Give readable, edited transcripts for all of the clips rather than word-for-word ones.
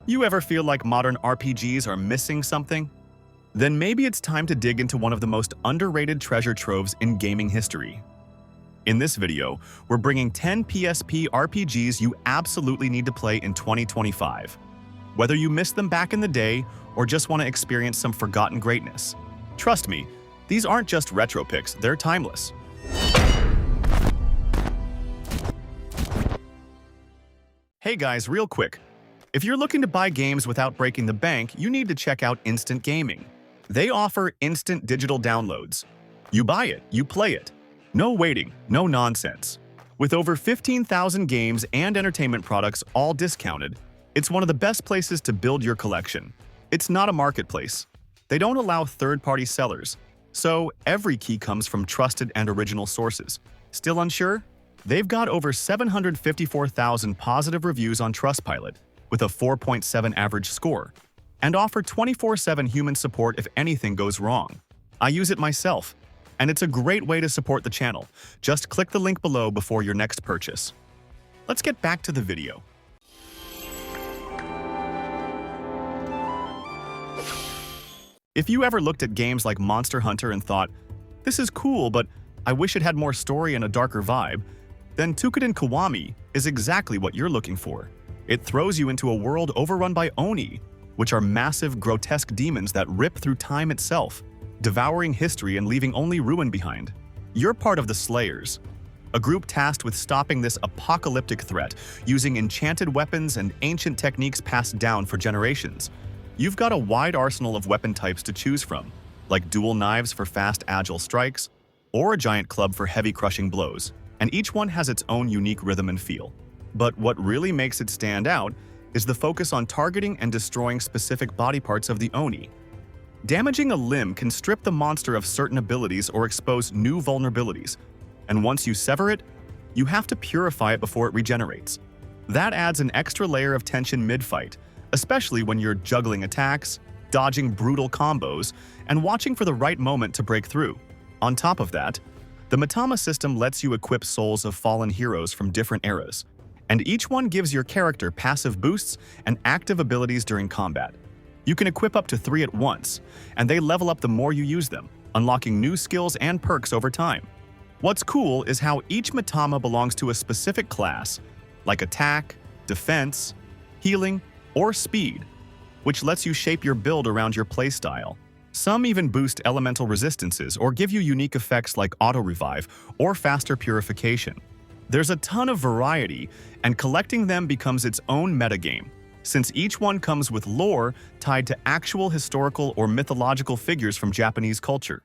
You ever feel like modern RPGs are missing something? Then maybe it's time to dig into one of the most underrated treasure troves in gaming history. In this video, we're bringing 10 PSP RPGs you absolutely need to play in 2025. Whether you missed them back in the day or just want to experience some forgotten greatness. Trust me, these aren't just retro picks, they're timeless. Hey guys, real quick. If you're looking to buy games without breaking the bank, you need to check out Instant Gaming. They offer instant digital downloads. You buy it, you play it. No waiting, no nonsense. With over 15,000 games and entertainment products all discounted, it's one of the best places to build your collection. It's not a marketplace. They don't allow third-party sellers, so every key comes from trusted and original sources. Still unsure? They've got over 754,000 positive reviews on Trustpilot, with a 4.7 average score, and offer 24/7 human support if anything goes wrong. I use it myself, and it's a great way to support the channel. Just click the link below before your next purchase. Let's get back to the video. If you ever looked at games like Monster Hunter and thought, "This is cool, but I wish it had more story and a darker vibe," then Toukiden Kiwami is exactly what you're looking for. It throws you into a world overrun by Oni, which are massive, grotesque demons that rip through time itself, devouring history and leaving only ruin behind. You're part of the Slayers, a group tasked with stopping this apocalyptic threat using enchanted weapons and ancient techniques passed down for generations. You've got a wide arsenal of weapon types to choose from, like dual knives for fast, agile strikes, or a giant club for heavy, crushing blows, and each one has its own unique rhythm and feel. But what really makes it stand out is the focus on targeting and destroying specific body parts of the Oni. Damaging a limb can strip the monster of certain abilities or expose new vulnerabilities, and once you sever it, you have to purify it before it regenerates. That adds an extra layer of tension mid-fight, especially when you're juggling attacks, dodging brutal combos, and watching for the right moment to break through. On top of that, the Matama system lets you equip souls of fallen heroes from different eras, and each one gives your character passive boosts and active abilities during combat. You can equip up to 3 at once, and they level up the more you use them, unlocking new skills and perks over time. What's cool is how each Matama belongs to a specific class, like attack, defense, healing, or speed, which lets you shape your build around your playstyle. Some even boost elemental resistances or give you unique effects like auto-revive or faster purification. There's a ton of variety, and collecting them becomes its own metagame, since each one comes with lore tied to actual historical or mythological figures from Japanese culture.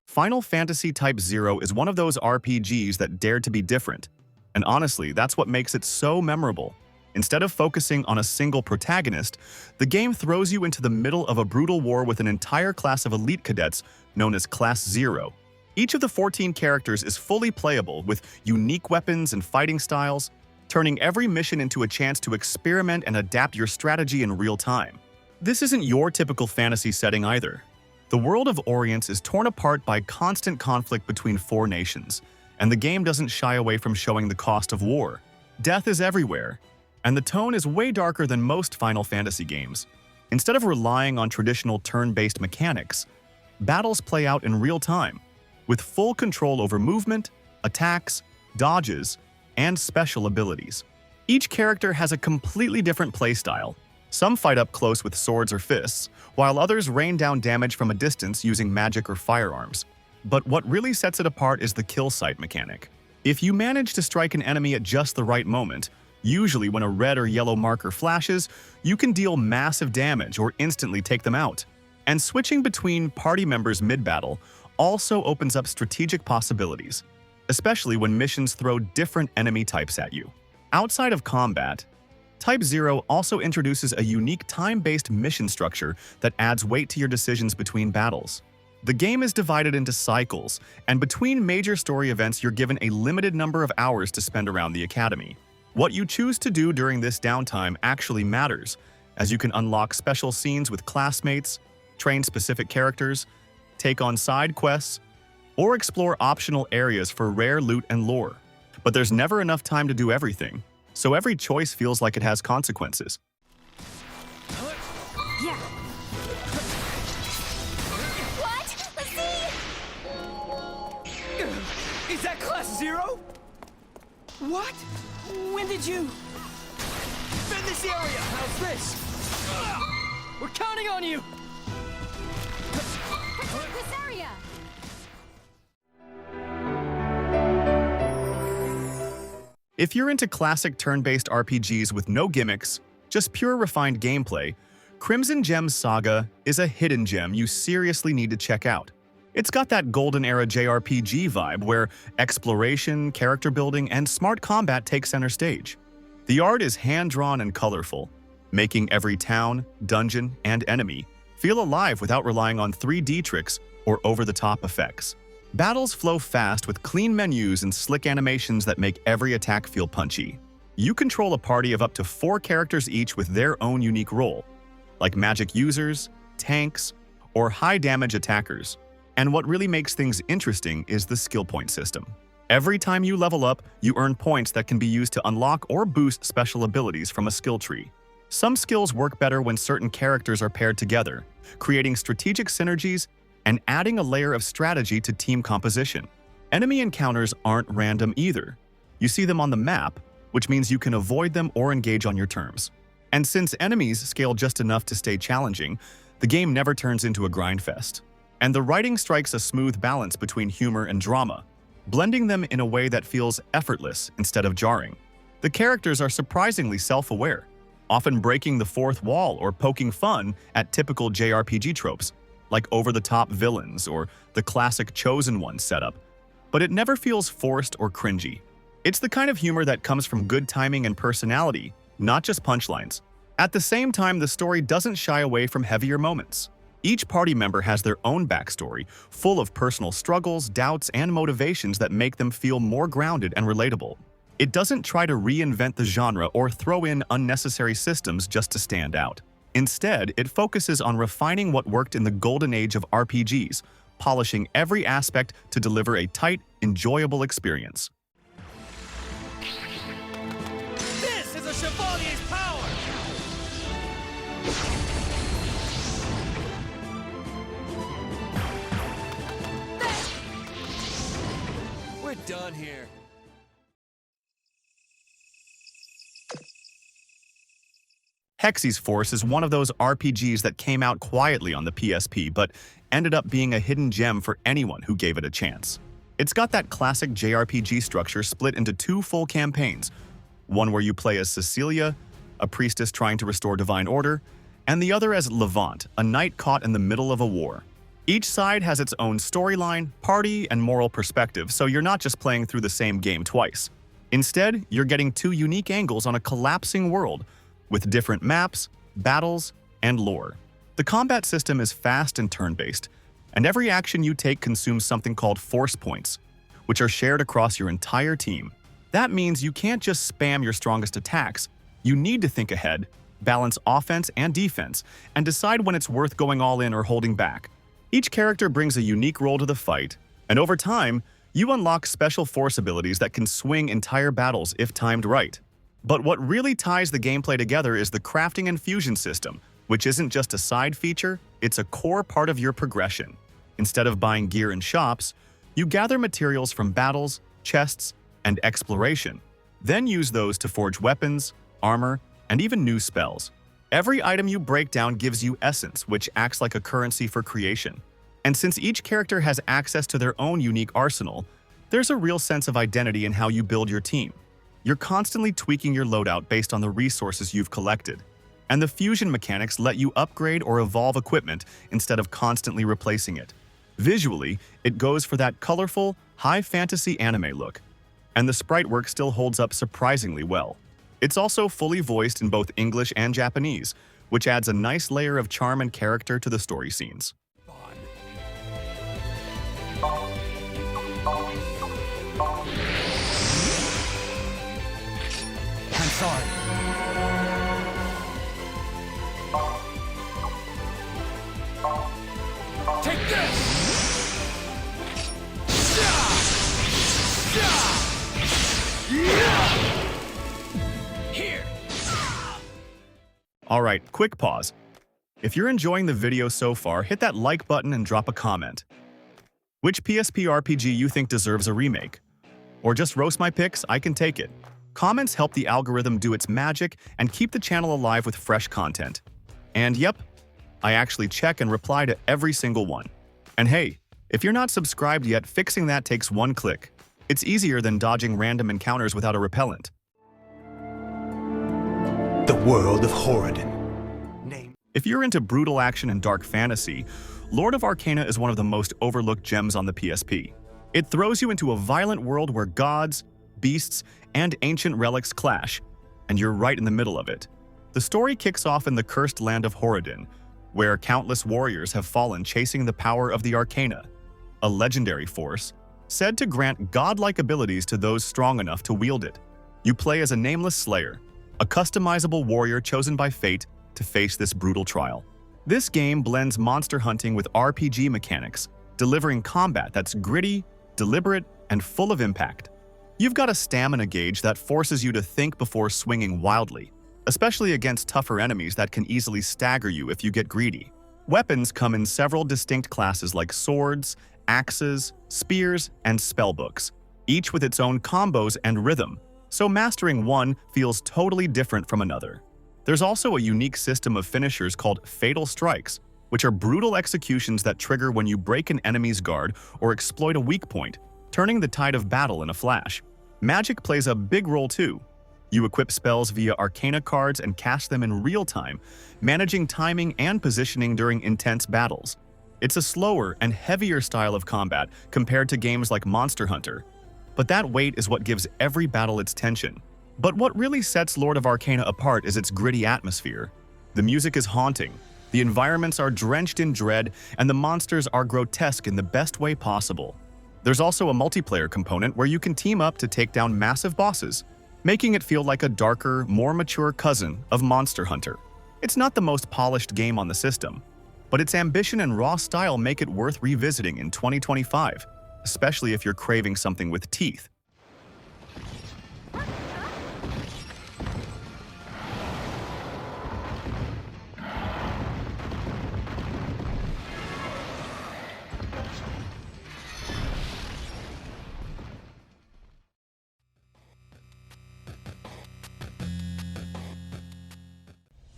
Final Fantasy Type 0 is one of those RPGs that dared to be different, and honestly, that's what makes it so memorable. Instead of focusing on a single protagonist, the game throws you into the middle of a brutal war with an entire class of elite cadets known as Class 0. Each of the 14 characters is fully playable with unique weapons and fighting styles, turning every mission into a chance to experiment and adapt your strategy in real time. This isn't your typical fantasy setting either. The world of Orient is torn apart by constant conflict between 4 nations, and the game doesn't shy away from showing the cost of war. Death is everywhere, and the tone is way darker than most Final Fantasy games. Instead of relying on traditional turn-based mechanics, battles play out in real time, with full control over movement, attacks, dodges, and special abilities. Each character has a completely different playstyle. Some fight up close with swords or fists, while others rain down damage from a distance using magic or firearms. But what really sets it apart is the kill sight mechanic. If you manage to strike an enemy at just the right moment, usually when a red or yellow marker flashes, you can deal massive damage or instantly take them out. And switching between party members mid-battle also opens up strategic possibilities, especially when missions throw different enemy types at you. Outside of combat, Type 0 also introduces a unique time-based mission structure that adds weight to your decisions between battles. The game is divided into cycles, and between major story events you're given a limited number of hours to spend around the academy. What you choose to do during this downtime actually matters, as you can unlock special scenes with classmates, train specific characters, take on side quests, or explore optional areas for rare loot and lore. But there's never enough time to do everything, so every choice feels like it has consequences. Yeah. What? Let's see! Is that class 0? What? When did you... Defend this area! How's this? We're counting on you! Protect this area! If you're into classic turn-based RPGs with no gimmicks, just pure refined gameplay, Crimson Gems Saga is a hidden gem you seriously need to check out. It's got that golden era JRPG vibe where exploration, character building, and smart combat take center stage. The art is hand-drawn and colorful, making every town, dungeon, and enemy feel alive without relying on 3D tricks or over-the-top effects. Battles flow fast with clean menus and slick animations that make every attack feel punchy. You control a party of up to 4 characters each with their own unique role, like magic users, tanks, or high-damage attackers. And what really makes things interesting is the skill point system. Every time you level up, you earn points that can be used to unlock or boost special abilities from a skill tree. Some skills work better when certain characters are paired together, creating strategic synergies and adding a layer of strategy to team composition. Enemy encounters aren't random either. You see them on the map, which means you can avoid them or engage on your terms. And since enemies scale just enough to stay challenging, the game never turns into a grind fest. And the writing strikes a smooth balance between humor and drama, blending them in a way that feels effortless instead of jarring. The characters are surprisingly self-aware, often breaking the fourth wall or poking fun at typical JRPG tropes, like over-the-top villains or the classic Chosen One setup. But it never feels forced or cringy. It's the kind of humor that comes from good timing and personality, not just punchlines. At the same time, the story doesn't shy away from heavier moments. Each party member has their own backstory, full of personal struggles, doubts, and motivations that make them feel more grounded and relatable. It doesn't try to reinvent the genre or throw in unnecessary systems just to stand out. Instead, it focuses on refining what worked in the golden age of RPGs, polishing every aspect to deliver a tight, enjoyable experience. This is a Chevalier's power! We're done here. Hexy's Force is one of those RPGs that came out quietly on the PSP but ended up being a hidden gem for anyone who gave it a chance. It's got that classic JRPG structure split into 2 full campaigns, one where you play as Cecilia, a priestess trying to restore divine order, and the other as Levant, a knight caught in the middle of a war. Each side has its own storyline, party, and moral perspective, so you're not just playing through the same game twice. Instead, you're getting 2 unique angles on a collapsing world, with different maps, battles, and lore. The combat system is fast and turn-based, and every action you take consumes something called force points, which are shared across your entire team. That means you can't just spam your strongest attacks. You need to think ahead, balance offense and defense, and decide when it's worth going all in or holding back. Each character brings a unique role to the fight, and over time, you unlock special force abilities that can swing entire battles if timed right. But what really ties the gameplay together is the crafting and fusion system, which isn't just a side feature, it's a core part of your progression. Instead of buying gear in shops, you gather materials from battles, chests, and exploration, then use those to forge weapons, armor, and even new spells. Every item you break down gives you essence, which acts like a currency for creation. And since each character has access to their own unique arsenal, there's a real sense of identity in how you build your team. You're constantly tweaking your loadout based on the resources you've collected. And the fusion mechanics let you upgrade or evolve equipment instead of constantly replacing it. Visually, it goes for that colorful, high fantasy anime look. And the sprite work still holds up surprisingly well. It's also fully voiced in both English and Japanese, which adds a nice layer of charm and character to the story scenes. I'm sorry. Take this! Here! Alright, quick pause. If you're enjoying the video so far, hit that like button and drop a comment. Which PSP RPG you think deserves a remake? Or just roast my picks, I can take it. Comments help the algorithm do its magic and keep the channel alive with fresh content. And yep, I actually check and reply to every single one. And hey, if you're not subscribed yet, fixing that takes one click. It's easier than dodging random encounters without a repellent. The world of Horadin. If you're into brutal action and dark fantasy, Lord of Arcana is one of the most overlooked gems on the PSP. It throws you into a violent world where gods, beasts, and ancient relics clash, and you're right in the middle of it. The story kicks off in the cursed land of Horadin, where countless warriors have fallen chasing the power of the Arcana, a legendary force said to grant godlike abilities to those strong enough to wield it. You play as a nameless slayer, a customizable warrior chosen by fate to face this brutal trial. This game blends monster hunting with RPG mechanics, delivering combat that's gritty, deliberate, and full of impact. You've got a stamina gauge that forces you to think before swinging wildly, especially against tougher enemies that can easily stagger you if you get greedy. Weapons come in several distinct classes like swords, axes, spears, and spellbooks, each with its own combos and rhythm, so mastering one feels totally different from another. There's also a unique system of finishers called Fatal Strikes, which are brutal executions that trigger when you break an enemy's guard or exploit a weak point, turning the tide of battle in a flash. Magic plays a big role too. You equip spells via Arcana cards and cast them in real time, managing timing and positioning during intense battles. It's a slower and heavier style of combat compared to games like Monster Hunter, but that weight is what gives every battle its tension. But what really sets Lord of Arcana apart is its gritty atmosphere. The music is haunting, the environments are drenched in dread, and the monsters are grotesque in the best way possible. There's also a multiplayer component where you can team up to take down massive bosses, making it feel like a darker, more mature cousin of Monster Hunter. It's not the most polished game on the system, but its ambition and raw style make it worth revisiting in 2025, especially if you're craving something with teeth.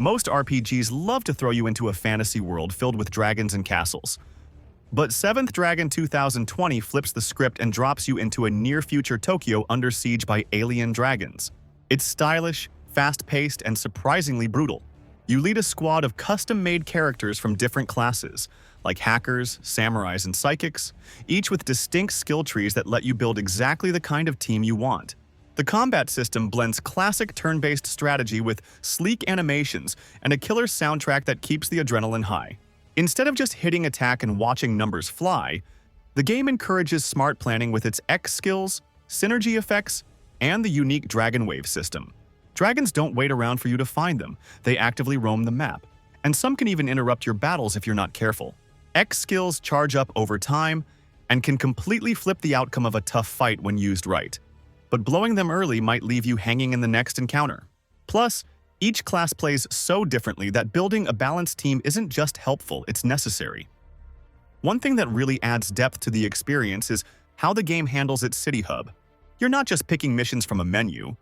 Most RPGs love to throw you into a fantasy world filled with dragons and castles. But 7th Dragon 2020 flips the script and drops you into a near-future Tokyo under siege by alien dragons. It's stylish, fast-paced, and surprisingly brutal. You lead a squad of custom-made characters from different classes, like hackers, samurais, and psychics, each with distinct skill trees that let you build exactly the kind of team you want. The combat system blends classic turn-based strategy with sleek animations and a killer soundtrack that keeps the adrenaline high. Instead of just hitting attack and watching numbers fly, the game encourages smart planning with its X skills, synergy effects, and the unique Dragon Wave system. Dragons don't wait around for you to find them, they actively roam the map, and some can even interrupt your battles if you're not careful. X skills charge up over time and can completely flip the outcome of a tough fight when used right. But blowing them early might leave you hanging in the next encounter. Plus, each class plays so differently that building a balanced team isn't just helpful, it's necessary. One thing that really adds depth to the experience is how the game handles its city hub. You're not just picking missions from a menu.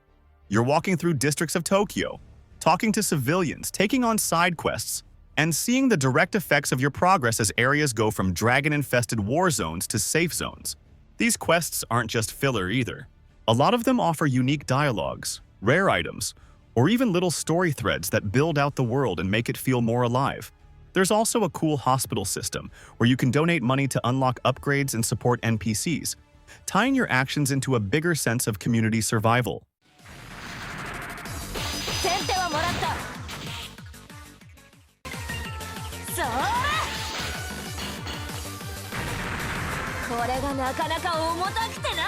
You're walking through districts of Tokyo, talking to civilians, taking on side quests, and seeing the direct effects of your progress as areas go from dragon-infested war zones to safe zones. These quests aren't just filler either. A lot of them offer unique dialogues, rare items, or even little story threads that build out the world and make it feel more alive. There's also a cool hospital system where you can donate money to unlock upgrades and support NPCs, tying your actions into a bigger sense of community survival. これがなかなか重たくてな。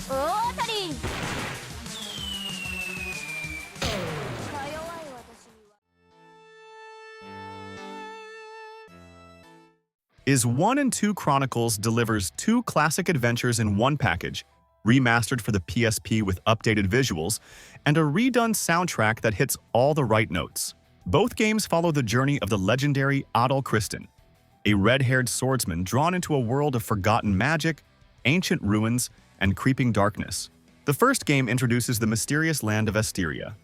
大当たり。か弱い私には。 Is 1 and 2 Chronicles delivers 2 classic adventures in one package, remastered for the PSP with updated visuals, and a redone soundtrack that hits all the right notes. Both games follow the journey of the legendary Adol Kristin, a red-haired swordsman drawn into a world of forgotten magic, ancient ruins, and creeping darkness. The first game introduces the mysterious land of Esteria,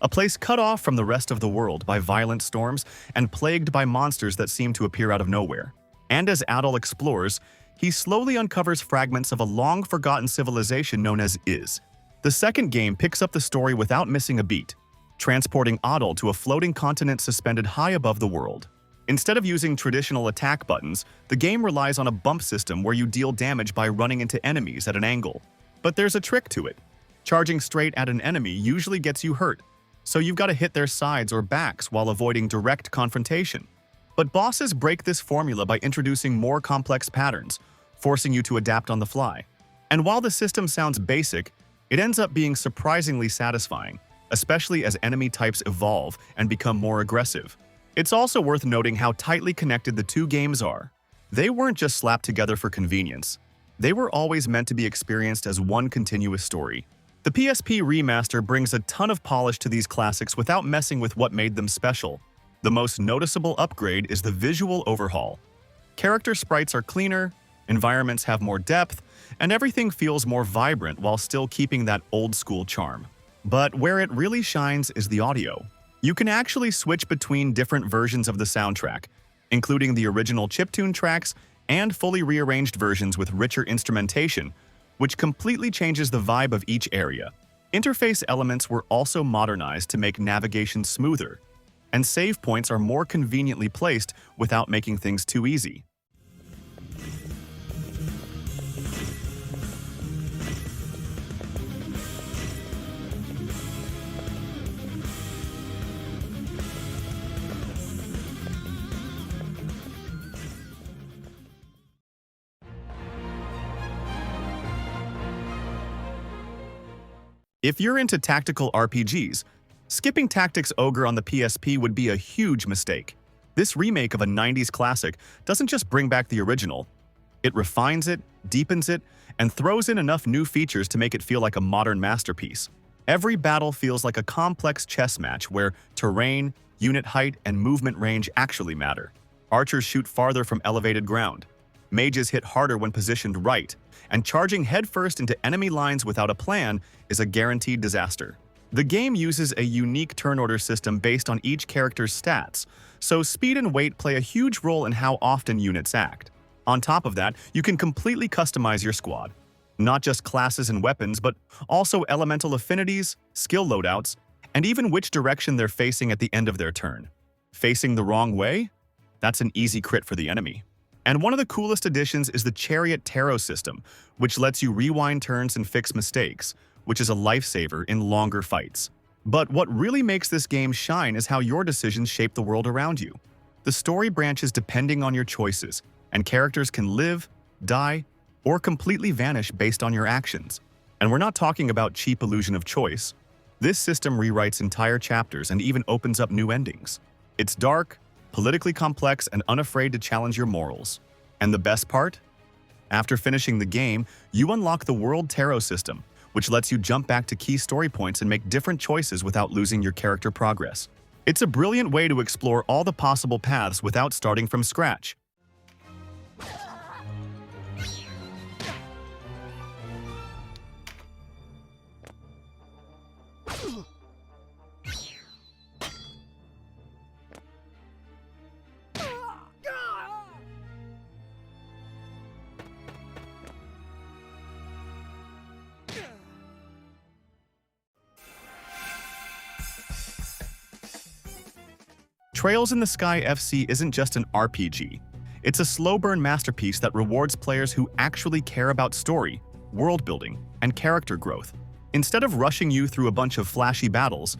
a place cut off from the rest of the world by violent storms and plagued by monsters that seem to appear out of nowhere. And as Adol explores, he slowly uncovers fragments of a long-forgotten civilization known as Is. The second game picks up the story without missing a beat, transporting Adol to a floating continent suspended high above the world. Instead of using traditional attack buttons, the game relies on a bump system where you deal damage by running into enemies at an angle. But there's a trick to it. Charging straight at an enemy usually gets you hurt, so you've got to hit their sides or backs while avoiding direct confrontation. But bosses break this formula by introducing more complex patterns, forcing you to adapt on the fly. And while the system sounds basic, it ends up being surprisingly satisfying, especially as enemy types evolve and become more aggressive. It's also worth noting how tightly connected the two games are. They weren't just slapped together for convenience. They were always meant to be experienced as one continuous story. The PSP remaster brings a ton of polish to these classics without messing with what made them special. The most noticeable upgrade is the visual overhaul. Character sprites are cleaner, environments have more depth, and everything feels more vibrant while still keeping that old-school charm. But where it really shines is the audio. You can actually switch between different versions of the soundtrack, including the original chiptune tracks and fully rearranged versions with richer instrumentation, which completely changes the vibe of each area. Interface elements were also modernized to make navigation smoother, and save points are more conveniently placed without making things too easy. If you're into tactical RPGs, skipping Tactics Ogre on the PSP would be a huge mistake. This remake of a 90s classic doesn't just bring back the original, it refines it, deepens it, and throws in enough new features to make it feel like a modern masterpiece. Every battle feels like a complex chess match where terrain, unit height, and movement range actually matter. Archers shoot farther from elevated ground. Mages hit harder when positioned right, and charging headfirst into enemy lines without a plan is a guaranteed disaster. The game uses a unique turn order system based on each character's stats, so speed and weight play a huge role in how often units act. On top of that, you can completely customize your squad. Not just classes and weapons, but also elemental affinities, skill loadouts, and even which direction they're facing at the end of their turn. Facing the wrong way? That's an easy crit for the enemy. And one of the coolest additions is the Chariot Tarot system, which lets you rewind turns and fix mistakes, which is a lifesaver in longer fights. But what really makes this game shine is how your decisions shape the world around you. The story branches depending on your choices, and characters can live, die, or completely vanish based on your actions. And we're not talking about cheap illusion of choice. This system rewrites entire chapters and even opens up new endings. It's dark, politically complex, and unafraid to challenge your morals. And the best part? After finishing the game, you unlock the World Tarot system, which lets you jump back to key story points and make different choices without losing your character progress. It's a brilliant way to explore all the possible paths without starting from scratch. Trails in the Sky FC isn't just an RPG. It's a slow-burn masterpiece that rewards players who actually care about story, world-building, and character growth. Instead of rushing you through a bunch of flashy battles,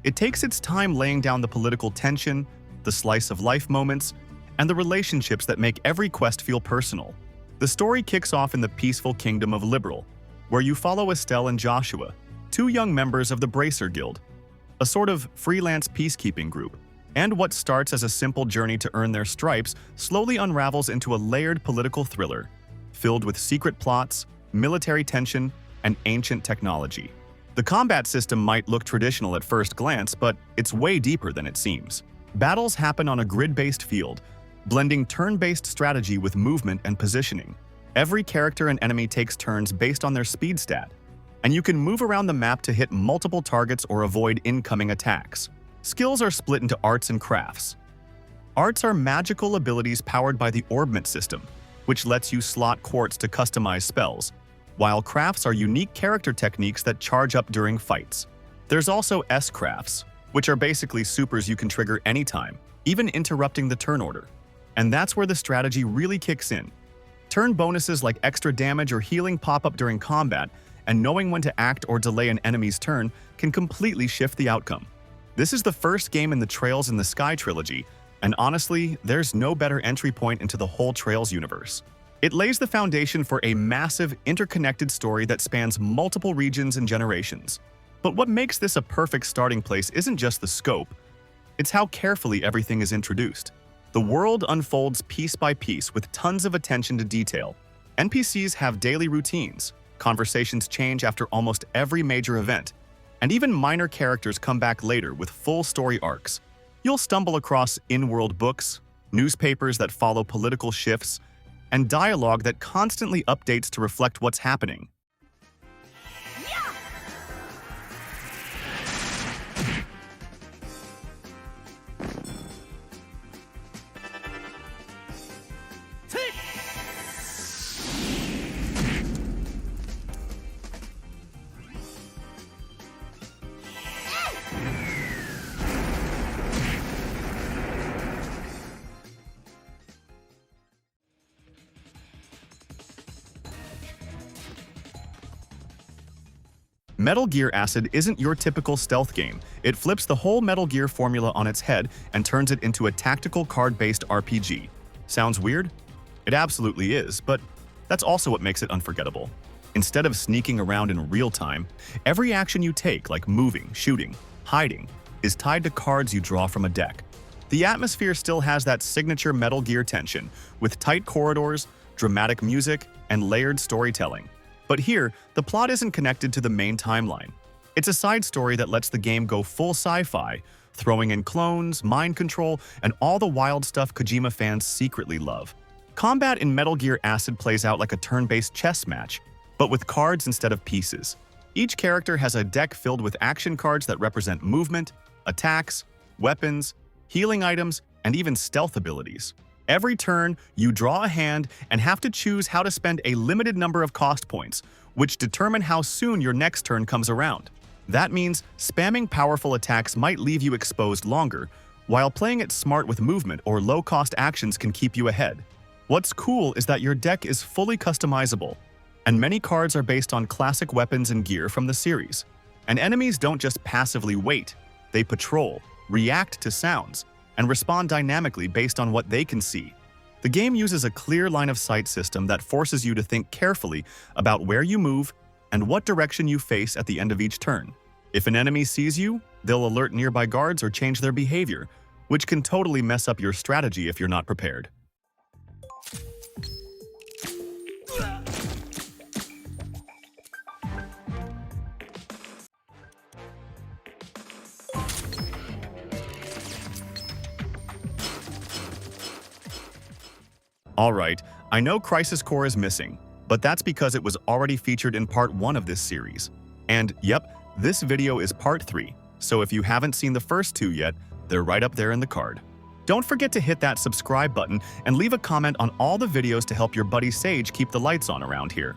it takes its time laying down the political tension, the slice-of-life moments, and the relationships that make every quest feel personal. The story kicks off in the peaceful kingdom of Liberal, where you follow Estelle and Joshua, two young members of the Bracer Guild, a sort of freelance peacekeeping group. And what starts as a simple journey to earn their stripes slowly unravels into a layered political thriller, filled with secret plots, military tension, and ancient technology. The combat system might look traditional at first glance, but it's way deeper than it seems. Battles happen on a grid-based field, blending turn-based strategy with movement and positioning. Every character and enemy takes turns based on their speed stat, and you can move around the map to hit multiple targets or avoid incoming attacks. Skills are split into arts and crafts. Arts are magical abilities powered by the orbment system, which lets you slot quartz to customize spells, while crafts are unique character techniques that charge up during fights. There's also S-crafts, which are basically supers you can trigger anytime, even interrupting the turn order. And that's where the strategy really kicks in. Turn bonuses like extra damage or healing pop up during combat, and knowing when to act or delay an enemy's turn can completely shift the outcome. This is the first game in the Trails in the Sky trilogy, and honestly, there's no better entry point into the whole Trails universe. It lays the foundation for a massive, interconnected story that spans multiple regions and generations. But what makes this a perfect starting place isn't just the scope, it's how carefully everything is introduced. The world unfolds piece by piece with tons of attention to detail. NPCs have daily routines, conversations change after almost every major event, and even minor characters come back later with full story arcs. You'll stumble across in-world books, newspapers that follow political shifts, and dialogue that constantly updates to reflect what's happening. Metal Gear Acid isn't your typical stealth game. It flips the whole Metal Gear formula on its head and turns it into a tactical card-based RPG. Sounds weird? It absolutely is, but that's also what makes it unforgettable. Instead of sneaking around in real time, every action you take, like moving, shooting, hiding, is tied to cards you draw from a deck. The atmosphere still has that signature Metal Gear tension, with tight corridors, dramatic music, and layered storytelling. But here, the plot isn't connected to the main timeline. It's a side story that lets the game go full sci-fi, throwing in clones, mind control, and all the wild stuff Kojima fans secretly love. Combat in Metal Gear Acid plays out like a turn-based chess match, but with cards instead of pieces. Each character has a deck filled with action cards that represent movement, attacks, weapons, healing items, and even stealth abilities. Every turn, you draw a hand and have to choose how to spend a limited number of cost points, which determine how soon your next turn comes around. That means spamming powerful attacks might leave you exposed longer, while playing it smart with movement or low-cost actions can keep you ahead. What's cool is that your deck is fully customizable, and many cards are based on classic weapons and gear from the series. And enemies don't just passively wait, they patrol, react to sounds, and respond dynamically based on what they can see. The game uses a clear line-of-sight system that forces you to think carefully about where you move and what direction you face at the end of each turn. If an enemy sees you, they'll alert nearby guards or change their behavior, which can totally mess up your strategy if you're not prepared. Alright, I know Crisis Core is missing, but that's because it was already featured in part 1 of this series. And yep, this video is part 3, so if you haven't seen the first 2 yet, they're right up there in the card. Don't forget to hit that subscribe button and leave a comment on all the videos to help your buddy Sage keep the lights on around here.